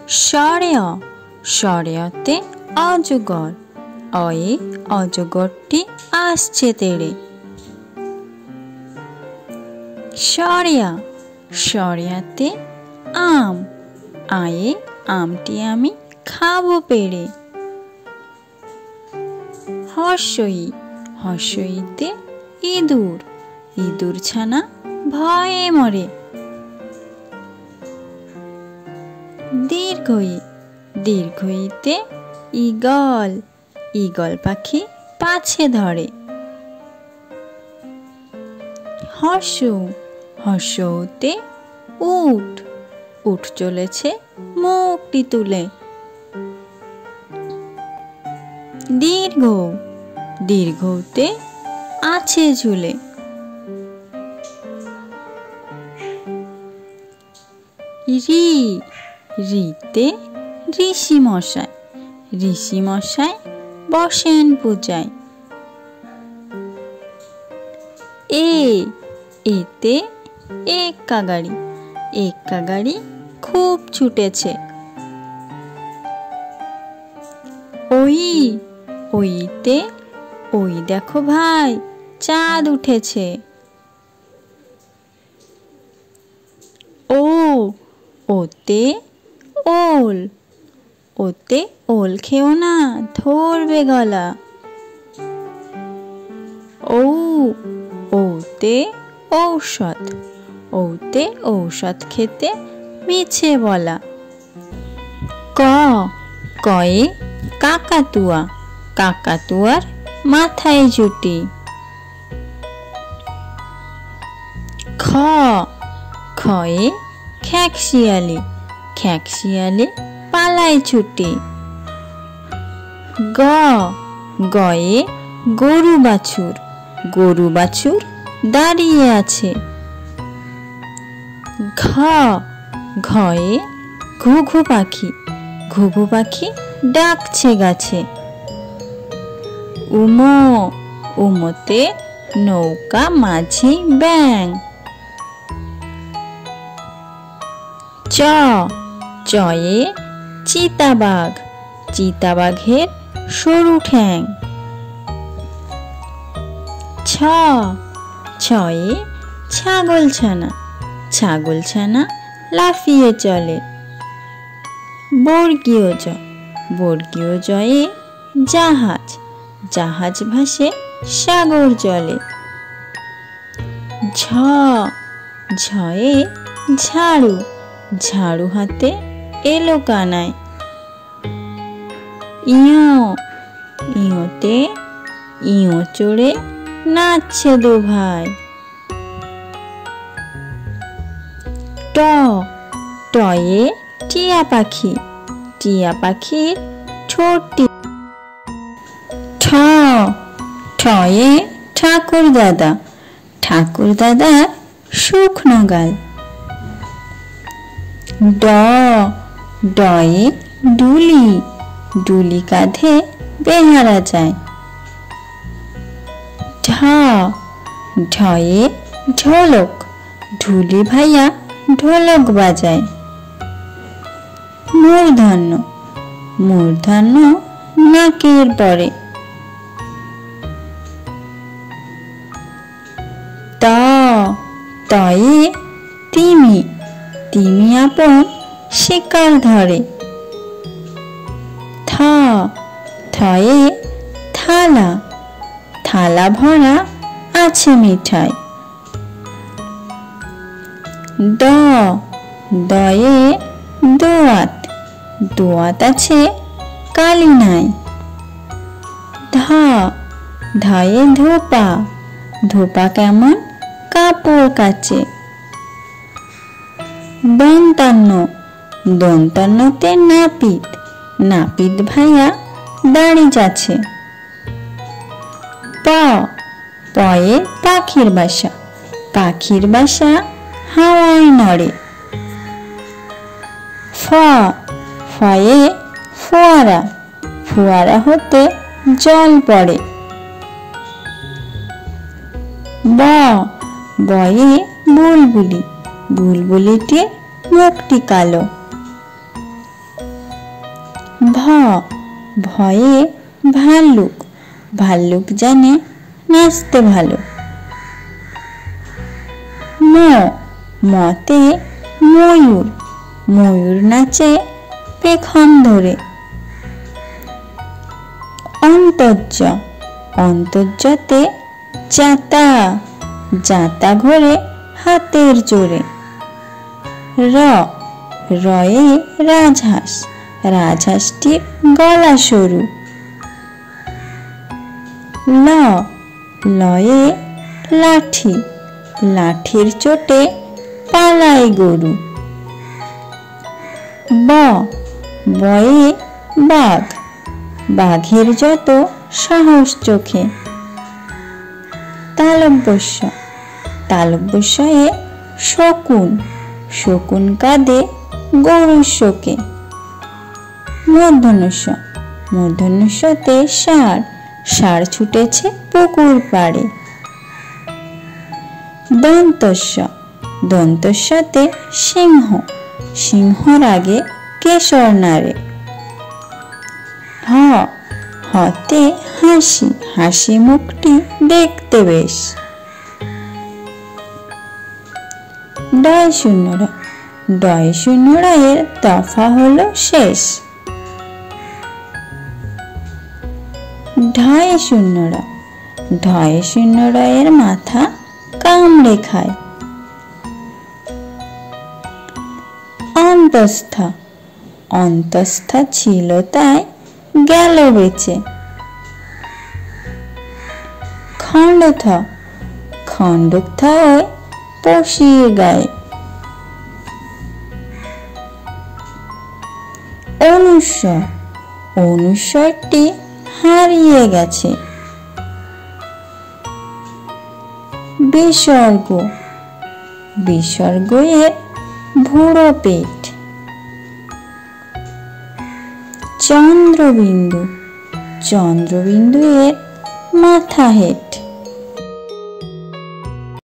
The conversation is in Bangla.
স্বরে অ, স্বরে অতে অজগর, অয়ে অজগরটি আসছে তেড়ে। স্বরে আ, স্বরে আতে আম, আয়ে আমটি আমি খাবো পেড়ে। হর্ষই, হর্ষইতে ইঁদুর, ইঁদুর ছানা ভয়ে মরে। দীর্ঘই, দীর্ঘইতে ঈগল, ঈগল পাখি পাছে ধরে। হর্ষ, হর্ষউতে উট, উট চলেছে মুখটি তুলে। দীর্ঘ, দীর্ঘতে আছে ঝুলে। রি, রিতে ঋষি মশাই, ঋষি মশাই বসেন পূজায়। এ, এতে এক্কা গাড়ি, এক্কা গাড়ি খুব ছুটেছে। ওই, ওইতে ওই দেখো ভাই চাঁদ উঠেছে। ও, ওতে ওল, ওতে ওল খেও না ধরবে গলা। ও, ওতে ঔষধ, ওতে ঔষধ খেতে মিছে বলা। ক, কয়ে কাকাতুয়া, কাকাতুয়ার মাথায় জুটি। খ, খয়ে খ্যাঁকশিয়ালি, খ্যাঁকশিয়ালি পালায় ছুটি। গ, গয়ে গরু বাছুর, গরু বাছুর দাঁড়িয়ে আছে। ঘ, ঘয়ে ঘুঘু পাখি, ঘুঘু পাখি ডাকছে গাছে। উমো, উমোতে নৌকা মাঝি ব্যাং। চ, চয়ে চিতাবাঘ, চিতাবাঘের সরু ঠ্যাং। ছ, ছয়ে ছাগল ছানা, ছাগল ছানা লাফিয়ে চলে। বর্গীয় জ, বর্গীয় জয়ে জাহাজ, জাহাজ ভাসে সাগর জলে। ঝ, ঝয়ে ঝাড়ু, ঝাড়ু হাতে এলো কানায়। ইয়, ইয়তে ইয় চড়ে নাচছে দু ভাই। ট, টয়ে টিয়া পাখি, টিয়া পাখির ঠোঁটটি। ঠ, ঠয়ে ঠাকুর দাদা, ঠাকুর দাদার শুকনো গাল। ড, ডয়ে ডুলি, ডুলি কাঁধে বেহারা যায়। ঢ, ঢয়ে ঢোলক, ঢুলি ভাইয়া ঢোলক বাজায়। মূর্ধন্য, মূর্ধন্য নাকের পরে। ত, তয়ে তিমি, তিমি আপন শিকার ধরে। থ, থয়ে থালা, থালা ভরা আছে মিঠাই। দ, দয়ে দোয়াত, দোয়াত আছে কালি নাই। ধ, ধয়ে ধোপা, ধোপা কেমন কাপড় কাচে। দন্তান্ন, দন্তান্নতে নাপিত, নাপিত ভাইয়া দাড়ি যাচ্ছে। প, পয়ে পাখির বাসা, পাখির বাসা হাওয়ায় নড়ে। ফ, ফয়ে ফোয়ারা, ফোয়ারা হতে জল পড়ে। ব, বয়ে বুলবুলি, বুলবুলিটির মুখটি কালো। ভয়ে ভাল্লুক, ভাল্লুক জানে নাচতে ভালো। মতে ময়ূর, ময়ূর নাচে পেখম ধরে। অন্তর্যতে জাতা, জাতা ঘোরে হাতের জোরে। রয়ে রাজহাঁস, রাজহাঁসটির গলা সরু। লয়ে লাঠি, লাঠির চোটে পালায় গরু। বয়ে বাঘ, বাঘের যত সাহস চোখে। তালব্যস্যয়ে শকুন, শকুন কাঁদে গরুর শোকে। মূর্ধন্যতে ষাঁড়, ষাঁড় ছুটেছে পুকুর পাড়ে। দন্তস্যতে সিংহ, সিংহর আগে কেশর নাড়ে। হতে হাসি, হাসি মুখটি দেখতে বেশ। ডয় শূন্য এর দফা হলো শেষ। ঢয় শূন্য এর মাথা কামড়ে খায়। অন্তস্থা ছিল তাই গেল বেঁচে। খণ্ডক ওই পশির গায়ে। অনুস্বরটি হারিয়ে গেছে। বিসর্গ এর ভুড়ো পেট। চন্দ্রবিন্দু এর মাথা হেট।